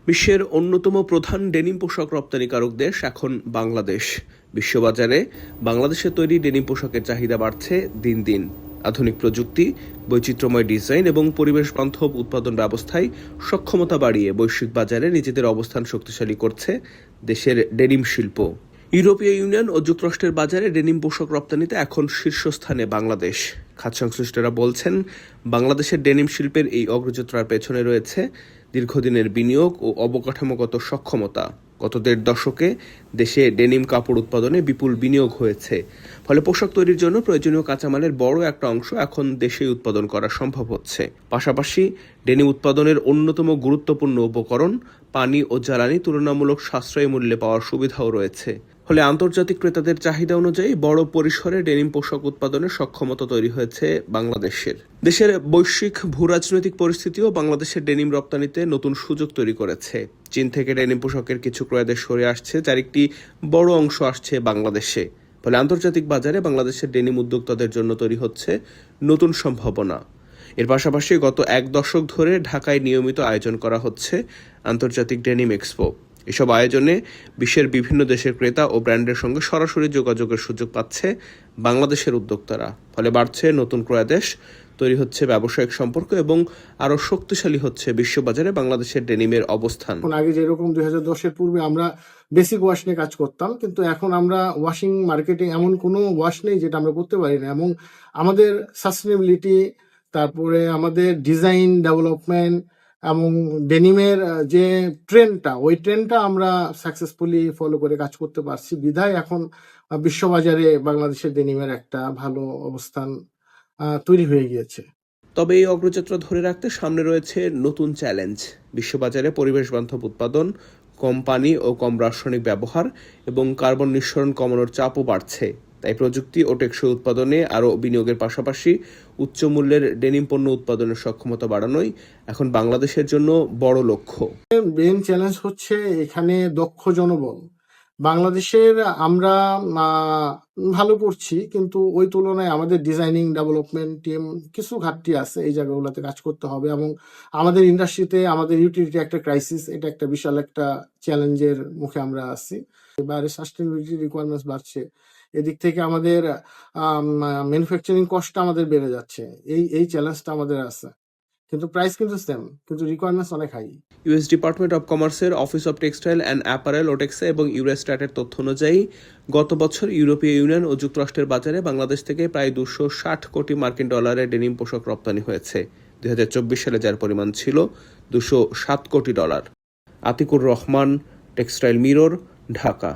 বিশ্বের অন্যতম প্রধান ডেনিম পোশাক রপ্তানিকারক দেশ এখন বাংলাদেশ। বিশ্ববাজারে বাংলাদেশের তৈরি ডেনিম পোশাকের চাহিদা বাড়ছে দিন দিন। আধুনিক প্রযুক্তি, বৈচিত্র্যময় ডিজাইন এবং পরিবেশ বান্ধব উৎপাদন ব্যবস্থায় সক্ষমতা বাড়িয়ে বৈশ্বিক বাজারে নিজেদের অবস্থান শক্তিশালী করছে দেশের ডেনিম শিল্প। ইউরোপীয় ইউনিয়ন ও যুক্তরাষ্ট্রের বাজারে ডেনিম পোশাক রপ্তানিতে এখন শীর্ষস্থানে বাংলাদেশ। খাত সংশ্লিষ্টরা বলছেন, বাংলাদেশের ডেনিম শিল্পের এই অগ্রযাত্রার পেছনে রয়েছে দীর্ঘদিনের বিনিয়োগ ও অবকাঠামোগত সক্ষমতা। গত ১.৫ দশকে দেশে ডেনিম কাপড় উৎপাদনে বিপুল বিনিয়োগ হয়েছে। ফলে পোশাক তৈরির জন্য প্রয়োজনীয় কাঁচামালের বড় একটা অংশ এখন দেশেই উৎপাদন করা সম্ভব হচ্ছে। পাশাপাশি ডেনিম উৎপাদনের অন্যতম গুরুত্বপূর্ণ উপকরণ পানি ও জ্বালানি তুলনামূলক সাশ্রয়ী মূল্যে পাওয়ার সুবিধাও রয়েছে। ফলে আন্তর্জাতিক ক্রেতাদের চাহিদা অনুযায়ী বড় পরিসরে ডেনিম পোশাক উৎপাদনের সক্ষমতা তৈরি হয়েছে বাংলাদেশের। দেশের বৈশ্বিক ভূরাজনৈতিক পরিস্থিতিও বাংলাদেশের ডেনিম রপ্তানিতে নতুন সুযোগ তৈরি করেছে। চীন থেকে ডেনিম পোশাকের কিছু ক্রয়াদেশ সরে আসছে, যার একটি বড় অংশ আসছে বাংলাদেশে। ফলে আন্তর্জাতিক বাজারে বাংলাদেশের ডেনিম উদ্যোক্তাদের জন্য তৈরি হচ্ছে নতুন সম্ভাবনা। এর পাশাপাশি গত ১ দশক ধরে ঢাকায় নিয়মিত আয়োজন করা হচ্ছে আন্তর্জাতিক ডেনিম এক্সপো। এসব আয়োজনে বিশ্বের বিভিন্ন দেশের ক্রেতা ও ব্র্যান্ডের সঙ্গে সরাসরি যোগাযোগের সুযোগ পাচ্ছে বাংলাদেশের উদ্যোক্তারা। ফলে বাড়ছে নতুন ক্রয়াদেশ, তৈরি হচ্ছে ব্যবসায়িক সম্পর্ক এবং আরও শক্তিশালী হচ্ছে বিশ্ববাজারে বাংলাদেশের ডেনিমের অবস্থান। আগে যেরকম ২০১০-এর পূর্বে আমরা বেসিক ওয়াশ নিয়ে কাজ করতাম, কিন্তু এখন আমরা ওয়াশিং মার্কেটে এমন কোনো ওয়াশ নেই যেটা আমরা করতে পারি না। এবং আমাদের সাস্টেনেবিলিটি, তারপরে আমাদের ডিজাইন ডেভেলপমেন্ট এবং ডেনিমের যে ট্রেন্ডটা, ওই ট্রেন্ডটা আমরা সাকসেসফুলি ফলো করে কাজ করতে পারছি বিধায় এখন বিশ্ববাজারে বাংলাদেশের ডেনিমের একটা ভালো অবস্থান তৈরি হয়ে গিয়েছে। তবে এই অগ্রযাত্রা ধরে রাখতে সামনে রয়েছে নতুন চ্যালেঞ্জ। বিশ্ববাজারে পরিবেশ বান্ধব উৎপাদন, কম পানি ও কম রাসায়নিক ব্যবহার এবং কার্বন নিঃসরণ কমানোর চাপও বাড়ছে। তাই প্রযুক্তি ও টেকসই উৎপাদনে আরও বিনিয়োগের পাশাপাশি উচ্চ মূল্যের ডেনিম পণ্য উৎপাদনের সক্ষমতা বাড়ানোই এখন বাংলাদেশের জন্য বড় লক্ষ্য। মেইন চ্যালেঞ্জ হচ্ছে এখানে দক্ষ জনবল। বাংলাদেশের আমরা ভালো করছি, কিন্তু ওই তুলনায় আমাদের ডিজাইনিং ডেভেলপমেন্ট টিম কিছু ঘাটতি আছে, এই জায়গাগুলোতে কাজ করতে হবে। এবং আমাদের ইন্ডাস্ট্রিতে আমাদের ইউটিলিটি একটা ক্রাইসিস, এটা একটা বিশাল একটা চ্যালেঞ্জের মুখে আমরা আছি। বাইরে সাস্টেনেবিলিটি রিকোয়ারমেন্টস বাড়ছে, এদিক থেকে আমাদের ম্যানুফ্যাকচারিং কস্টটা আমাদের বেড়ে যাচ্ছে। এই চ্যালেঞ্জটা আমাদের আছে, কিন্তু প্রাইস কিন্তু সেম, কিন্তু রিকোয়ারমেন্টস অনেক হাই। ইউএস ডিপার্টমেন্ট অব কমার্সের office of textile and apparel ওটেক্সা এবং ইউরোস্ট্যাটের তথ্য অনুযায়ী গত বছর ইউরোপীয় ইউনিয়ন ও যুক্তরাষ্ট্রের বাজারে বাংলাদেশ থেকে প্রায় 260 কোটি মার্কিন ডলারের ডেনিম পোশাক রপ্তানি হয়েছে। 2024 সালে যার পরিমাণ ছিল 207 কোটি dollar. Atiqur Rahman, Textile Mirror, Dhaka.